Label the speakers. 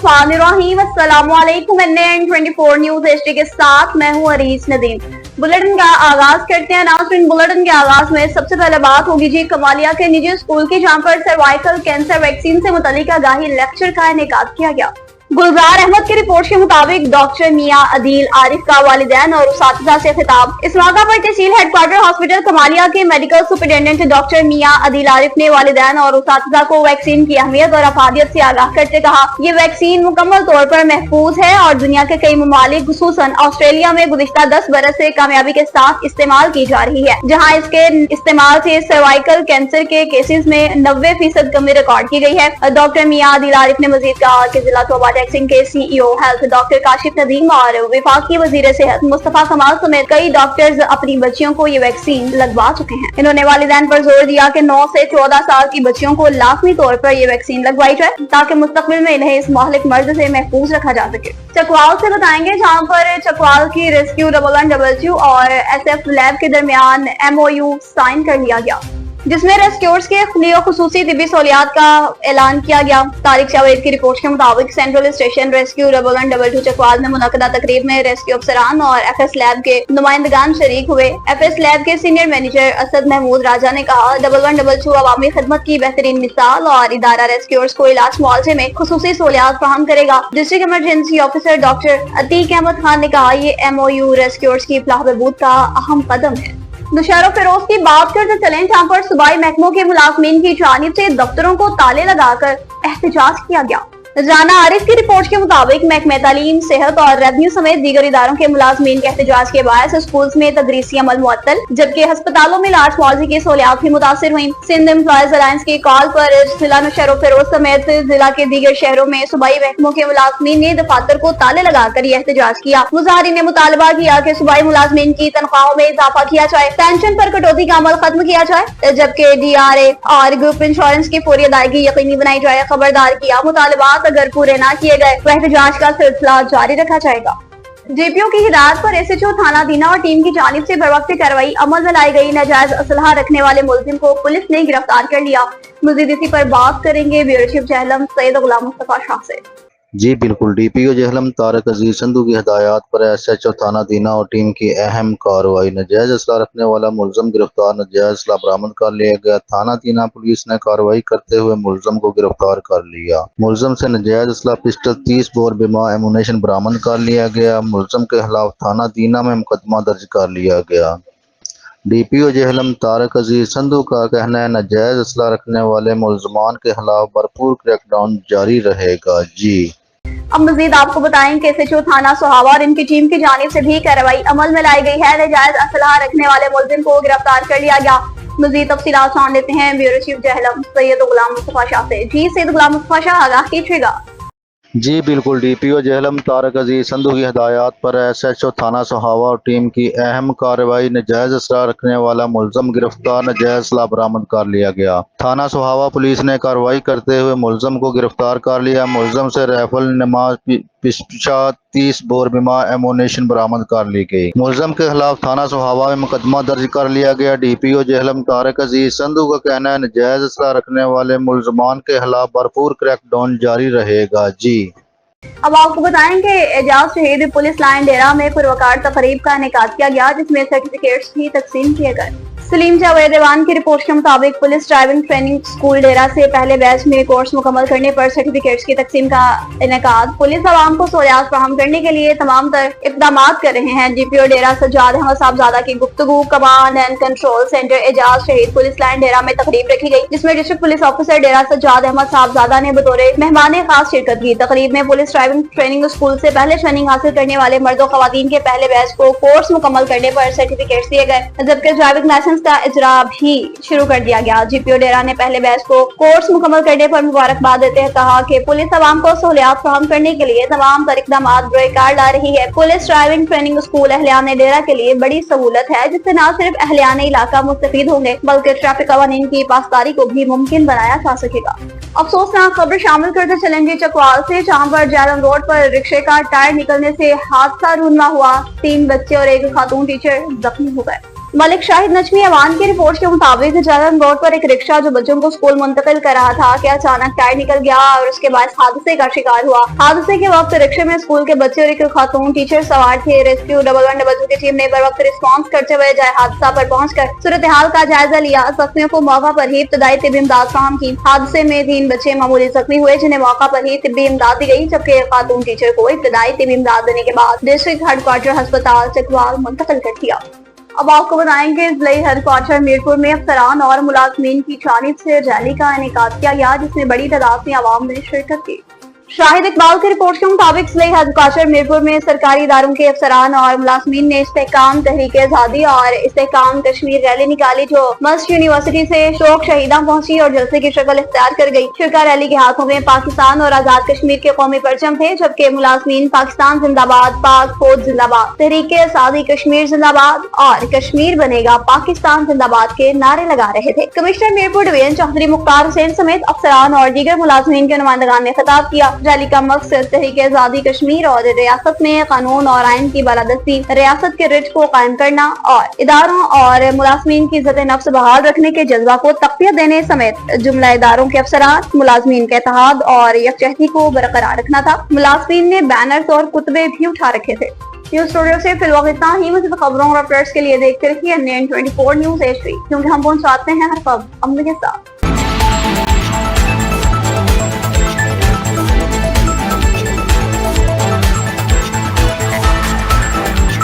Speaker 1: बिस्मिल्लाहिर्रहमानिर्रहीम। अस्सलामुअलैकुम। NN24 news HD के साथ मैं हूँ अरीस नदीम। बुलेटिन का आगाज करते हैं। नाज़रीन, बुलेटिन के आगाज में सबसे पहले बात होगी जी कमालिया के निजी स्कूल की, जहाँ पर सर्वाइकल कैंसर वैक्सीन से मुतालिक आगाही लेक्चर का इनेकाद किया गया। गुलजार अहमद की रिपोर्ट के मुताबिक डॉक्टर मियां अदील आरिफ का वालिदैन और उसातिज़ा से खिताब। इस मौका पर तहसील हेडक्वार्टर हॉस्पिटल कमालिया के मेडिकल सुपरिटेंडेंट डॉक्टर मियां अदील आरिफ ने वालिदैन और उसातिज़ा को वैक्सीन की अहमियत और अफादियत से आगाह करते कहा, ये वैक्सीन मुकम्मल तौर पर महफूज है और दुनिया के कई ममालिक खुसूसन ऑस्ट्रेलिया में गुज़िश्ता 10 बरस से कामयाबी के साथ इस्तेमाल की जा रही है, जहाँ इसके इस्तेमाल से सर्वाइकल कैंसर के केसेस में 90% कमी रिकॉर्ड की गई है। डॉक्टर मियां अदील आरिफ ने मजीद कहा कि जिला तोबा टैक्सिंग के CEO health doctor Kashif Nadeem और विफाकी वजीर सेहत मुस्तफा कमाल समेत कई डॉक्टर्स अपनी बच्चियों को ये वैक्सीन लगवा चुके हैं। इन्होंने वालिदैन पर जोर दिया कि 9 से 14 साल की बच्चियों को लाजमी तौर पर ये वैक्सीन लगवाई जाए ताकि मुस्तकबिल में इन्हें इस महलिक मर्ज से महफूज रखा जा सके। चकवाल से बताएंगे, जहाँ पर चकवाल की रेस्क्यू 112 और SF लैब के दरमियान MOU साइन कर लिया गया, जिसमें रेस्क्यूअर्स के लिए खुसूसी तिबी सहूलियात का ऐलान किया गया। तारिक जावेद की रिपोर्ट के मुताबिक सेंट्रल स्टेशन रेस्क्यू 112 चकवाल में मुनक्कदा तकरीब में रेस्क्यू अफसरान और FS लैब के नुमाइंदगान शरीक हुए। FS लैब के सीनियर मैनेजर असद महमूद राजा ने कहा, 112 अवामी खिदमत की बेहतरीन मिसाल और इदारा रेस्क्यूअर्स को इलाज मुआवजे में खुसूसी सहूलियात फराहम करेगा। District emergency officer doctor Atiq Ahmad Khan ने कहा, ये MOU रेस्क्यूअर्स की फलाह बहबूद का अहम कदम है। नौशहरा फिरोज की बात करते चलें, जहाँ पर सूबाई महकमों के मुलाजमीन की जानिब से दफ्तरों को ताले लगाकर एहतजाज किया गया। राना आरिफ की रिपोर्ट के मुताबिक महकमे तालीम, सेहत और रेवेन्यू समेत दीगर इदारों के मुलाजमीन के एहतजाज के बायस स्कूल्स में तदरीसी अमल मुअत्तल, जबकि अस्पतालों में इलाज मुआवजे की सहूलियात भी मुतासिर हुई। सिंध एम्प्लॉयज अलायंस की कॉल पर जिला नौशहरा फिरोज समेत जिला के दीगर शहरों में सूबाई महकमों के मुलाजमीन ने दफातर को ताले लगाकर यह एहतजाज किया। मुजाहिरीन ने मुतालबा किया कि सूबाई मुलाजमीन की तनख्वाहों में इजाफा किया जाए, पेंशन पर कटौती का अमल खत्म किया जाए, जबकि DRA और ग्रुप इंश्योरेंस की पूरी अदायगी यकीनी बनाई जाए। खबरदार किया, मुतालबात अगर पूरे न किए गए तो एहतजाज का सिलसिला जारी रखा जाएगा। DPO की हिदायत पर SHO थाना दीना और टीम की जानिब से बरवक्त कार्रवाई अमल में लाई गई। नाजायज असलहा रखने वाले मुलजिम को पुलिस ने गिरफ्तार कर लिया। मजीद इसी पर बात करेंगे ब्यूरो चीफ जहलम सैयद गुलाम मुस्तफा शाह से।
Speaker 2: जी बिल्कुल, DPO जहलम तारक अजीज संधू की हिदायत पर SHO थाना दीना और टीम की अहम कार्रवाई। नजायज असला रखने वाला मुलजम गिरफ्तार, नजायज असला बरामद कर लिया गया। थाना दीना पुलिस ने कार्रवाई करते हुए मुलजम को गिरफ्तार कर लिया। मुलजम से नजायज असला पिस्टल 30 बोर बिमा एमुनेशन बरामद कर लिया गया। मुलजम के खिलाफ थाना दीना में मुकदमा दर्ज कर लिया गया। DPO जहलम तारक अजीज संधू का कहना है, नजायज असला रखने वाले मुलजमान के खिलाफ भरपूर क्रैकडाउन जारी रहेगा। जी
Speaker 1: अब मजीद आपको बताएं कि SHO थाना सोहावा और इनकी टीम की जानिब से भी कार्रवाई अमल में लाई गई है। नाजायज असलहा रखने वाले मुलजिम को गिरफ्तार कर लिया गया। मजीद तफसीलात जान लेते हैं ब्यूरो चीफ जहलम सैयद गुलाम मुस्तफा शाह से। जी सैयद गुलाम मुस्तफा शाह, आगाह कीजिएगा।
Speaker 2: जी बिल्कुल, DPO जहलम तारक अजीज संधू की हिदायत पर SHO थाना सोहावा और टीम की अहम कार्रवाई। नजायज असला रखने वाला मुलजम गिरफ्तार, नजायज असला बरामद कर लिया गया। थाना सोहावा पुलिस ने कार्रवाई करते हुए मुलजम को गिरफ्तार कर लिया। मुलजम से राइफल नमाज पिस्चा 30 बोर बिमा एमुनेशन बरामद कर ली गई। मुलजम के खिलाफ थाना सोहावा में मुकदमा दर्ज कर लिया गया। DPO जहलम तारक अजीज संधू का कहना है, नजायज असला रखने वाले मुलजमान के खिलाफ भरपूर क्रैकडाउन जारी रहेगा। जी
Speaker 1: अब आपको बताएं कि एजाज शहीद पुलिस लाइन डेरा में पुरवकार तकरीब का इनेकाद किया गया, जिसमें सर्टिफिकेट्स भी तकसीम किए गए। सलीम जावेद एवान की रिपोर्ट के मुताबिक पुलिस ड्राइविंग ट्रेनिंग स्कूल डेरा से पहले बैच में कोर्स मुकम्मल करने पर सर्टिफिकेट्स की तकसीम का इनेकाद। पुलिस आवाम को सहूलियात फराहम करने के लिए तमाम तर इक़दाम कर रहे हैं। DPO डेरा सज्जाद अहमद साहबजादा की गुफ्तगू command and control centre Ejaz Shaheed police line Dera में तकरीब रखी गई, जिसमें district police officer Dera Sajjad Ahmad Sahibzada ने बतौर मेहमान खास शिरकत की। तकरीब में पुलिस ड्राइविंग ट्रेनिंग स्कूल से पहले ट्रेनिंग हासिल करने वाले मर्दों खवातीन के पहले बैच को कोर्स मुकम्मल करने पर सर्टिफिकेट दिए गए, जबकि ड्राइविंग लाइसेंस का इजरा भी शुरू कर दिया गया। DPO डेरा ने पहले बैच को कोर्स मुकम्मल करने पर मुबारकबाद देते हुए कहा कि पुलिस आवाम को सहूलियात फराहम करने के लिए तमाम तर इक़दाम बरोकार ला रही है। पुलिस ड्राइविंग ट्रेनिंग स्कूल अहलियान डेरा के लिए बड़ी सहूलत है, जिससे न सिर्फ अहलियान इलाका मुस्तफीद होंगे बल्कि ट्रैफिक कवानीन की पासदारी को भी मुमकिन बनाया जा सकेगा। अफसोसनाक खबर शामिल करते चलेंगे चकवाल से, जहाँ पर जैलम रोड पर रिक्शे का टायर निकलने से हादसा रूनमा हुआ। 3 बच्चे और एक खातून टीचर जख्मी हो गए। मलिक शाहिद नजमी अवान की रिपोर्ट के मुताबिक जलम रोड पर एक रिक्शा जो बच्चों को स्कूल मुंतकिल कर रहा था कि अचानक टायर निकल गया और उसके बाद हादसे का शिकार हुआ। हादसे के वक्त रिक्शे में स्कूल के बच्चे और एक खातून टीचर सवार थे। रेस्क्यू 112 की टीम ने बर वक्त रिस्पॉन्स करते हुए हादसा पर पहुंचकर सूरत हाल का जायजा लिया। जख्मियों को मौका पर ही इब्तदाई तिब्बी इमदाद फराहम की। हादसे में 3 बच्चे मामूली जख्मी हुए जिन्हें मौका पर ही तिब्बी इमदाद दी गई, जबकि खातून टीचर को इब्तदाई तिब्बी इमदाद देने के बाद डिस्ट्रिक्ट हेडक्वार्टर अस्पताल चकवाल मुंतकिल कर दिया। अब आपको बताएंगे जिले हेडक्वार्टर मीरपुर में अफसरान और मुलाजमीन की जानिब से रैली का इनेकाद किया गया, जिसमें बड़ी तादाद में आवाम ने शिरकत की। शाहिद इकबाल की रिपोर्ट के मुताबिक जिले हेडक्वार्टर मीरपुर में सरकारी इदारों के अफसरान और मुलाजमीन ने इस्तेहकाम तहरीक आजादी और इस्तेहकाम कश्मीर रैली निकाली, जो मस्ट यूनिवर्सिटी से शोक शहीदा पहुंची और जलसे की शक्ल इख्तियार कर गई। शिरका रैली के हाथों में पाकिस्तान और आजाद कश्मीर के कौमी परचम थे, जबकि मुलाजमीन पाकिस्तान जिंदाबाद, पाक फौज जिंदाबाद, तहरीक आजादी कश्मीर जिंदाबाद और कश्मीर बनेगा पाकिस्तान जिंदाबाद के नारे लगा रहे थे। कमिश्नर मीरपुर डिवीजन चौधरी मुख्तार हुसैन समेत अफसरान और दीगर मुलाजमीन के नुमाइंदगान ने खिताब किया। रैली का मकसद तहरीक आजादी कश्मीर और रियासत में कानून और आइन की बालादस्ती, रियासत के रिट को कायम करना और इदारों और मुलाजमीन की इज्जत नफ्स बहाल रखने के जज्बा को तक़वियत देने समेत जुमला इदारों के अफसरान मुलाजमीन के इत्तेहाद और यकजहती को बरकरार रखना था। मुलाजमीन ने बैनर्स और कुतबे भी उठा रखे थे। न्यूज स्टूडियो से फिलहाल इतना ही। मज़ीद खबरों और अपडेट्स के लिए देखते रहिए NN24 न्यूज HD, क्योंकि हम पहुंचाते हैं हर खबर अमन के साथ।